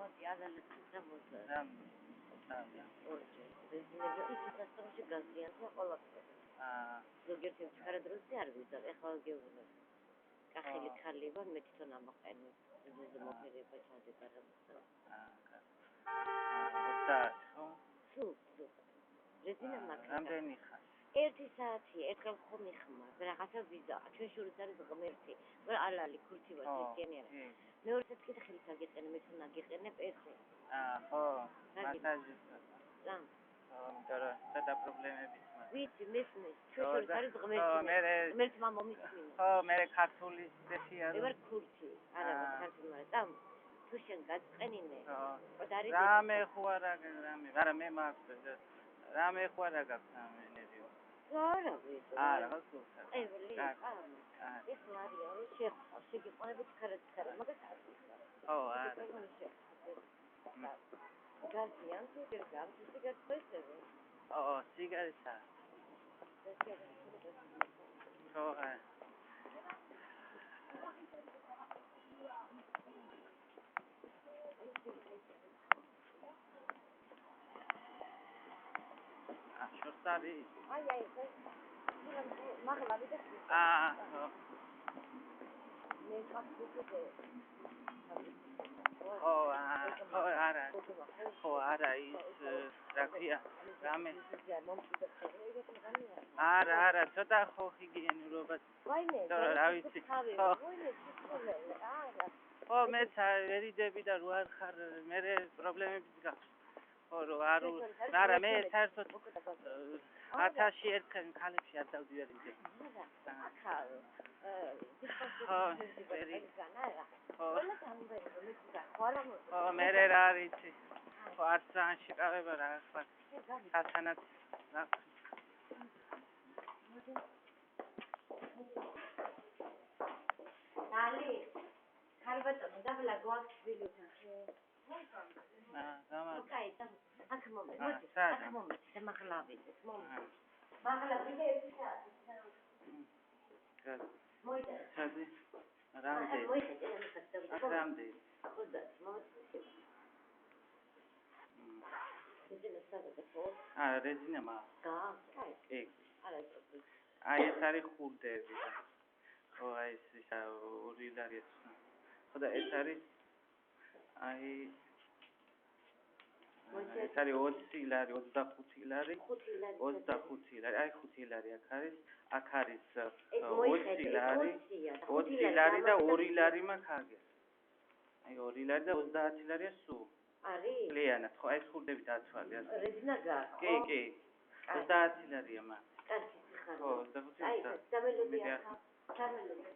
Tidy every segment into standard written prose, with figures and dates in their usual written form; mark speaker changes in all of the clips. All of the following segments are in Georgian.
Speaker 1: მოდი ალალეცა მოძა. რეზინები ისეთასში გაზიანდა ყველაფერი. ზოგიერთი მცირე დროზე არ ვიზარ, ეხლა გეუბნები. კახელი ქალი ვარ, მე თვითონ ამაყენე. ზეზე მოფერება ჩადება. სულ. რეზინა მაქვს.
Speaker 2: რამდენი ხარ?
Speaker 1: 1 საათი, ერთხელ ხომ იხმარ, რაღაცა ვიზა. ჩვენ შორის არის ღმერთი. ალალი ქურთი ვარ, ქრისტიანი არა. მეორე საათი კიდე ხელით აგეყენე, მე თვითონ აგეყენებ ერთი.
Speaker 2: ხო. მასაჟი. და პრობლემებიც მაქვს.
Speaker 1: ვიცი, მესმის, ჩვენ შორის არის ღმერთი. ღმერთმა მომისმინა.
Speaker 2: ხო, მე ქართული სპეციალ.
Speaker 1: მე ვარ ქურთი, არა ვარ ქართული, მაგრამ თუ შენ გაწყენინე, არის
Speaker 2: რამე ხო არა მე მაქვს რამე ხო არა გაქვს ამენებიო.
Speaker 1: არა ვიცი.
Speaker 2: არა, გასულ.
Speaker 1: ეველი, ეხლა არის შეხარ, შეგიყვანებით ხარად, მაგას არ ვიცი.
Speaker 2: ხო, არა.
Speaker 1: გაზიან თუ სიგარეტები?
Speaker 2: სიგარეტა. ხო, შორტარი.
Speaker 1: აი, მაგლა ვიდე. მე კაფე
Speaker 2: ხო, არა ის რა ქვია, რამე. არა, ცოტა ხო ჰიგიენურობა. რა ვიცი. ხო, მეც ვერიდები და რო არ ხარ, მე პრობლემებიც გაქვს. ხო, არა, მე საერთოდ 1000-ში ერთხელ ქალებში არ დავდივარდი. ხო, მე რა ვიცი. ხო, არც ანში ყავება რა ხარ. სათანაც რა.
Speaker 1: დალი, ქარბატონი დაბლა გვაქვს ოკეი, აქ მომეც, დამახლავით, მაღლავით 1 საათი. მოიდა.
Speaker 2: სადი. რამდენი? რამდენი?
Speaker 1: 30, მომეც.
Speaker 2: რეზინა მაქვს. კი.
Speaker 1: არა,
Speaker 2: ეს არის ხურდები. ხო, ეს ორილარია. ხო და ეს არის ეს არის 20 ლარი, 25 ლარი, 25 ლარი, აი 5 ლარი აქ არის 20 ლარი და 2 ლარი მაქვს აგერ. აი 2 ლარი და 30 ლარია სულ.
Speaker 1: არის?
Speaker 2: ლიანად, ხო, ეს ხურდები დაცვალე.
Speaker 1: რეზინა გაქვს?
Speaker 2: კი. 30 ლარია მაქვს.
Speaker 1: კარგი, ხარ.
Speaker 2: ხო, 25
Speaker 1: აი, დამელოდია. დამელოდია.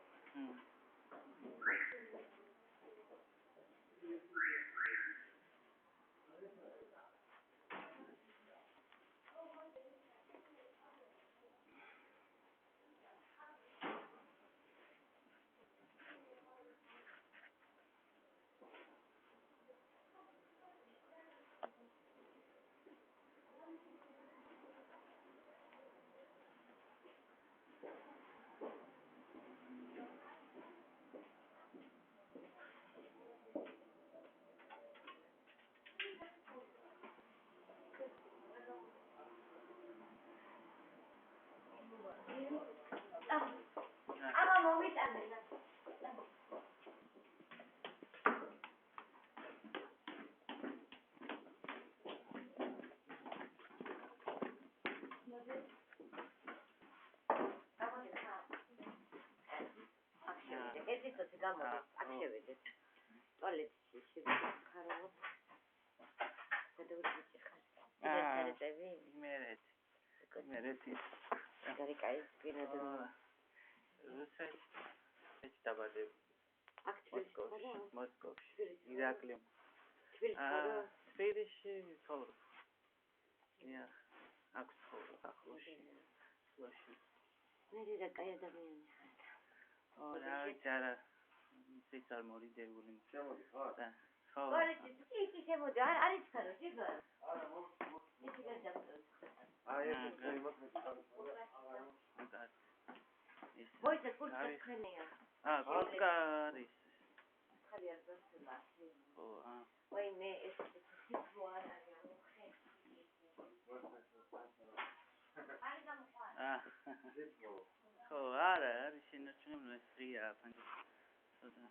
Speaker 1: It's a gamma. Actually, toilet should carol.
Speaker 2: Moscow. Exactly. თბილისში ცხოვრობ. Ja, აქვს ცხოვრობ ახლოში. სულაში.
Speaker 1: მე რა კაი ადამიანი ხარ.
Speaker 2: რა ვიცი არა. ის არ მორიდებული.
Speaker 3: შემოდი ხარ?
Speaker 2: და. ხო.
Speaker 1: კი შემოდი. არის ხარო, ჯიგარ. არა, ის ჯიგარ დაფრთხილე.
Speaker 3: აი ეს იმათ მეცხრე.
Speaker 2: ის.
Speaker 1: მოიცა კურსი ხენია.
Speaker 2: კურსკა არის.
Speaker 1: ხარი არ გასულა.
Speaker 2: ო,
Speaker 1: ვაი მე ეს სიტყვა არ არის.
Speaker 2: ხო, არა, არის შენარჩუნებული სრია ფანჯი. ცოტა.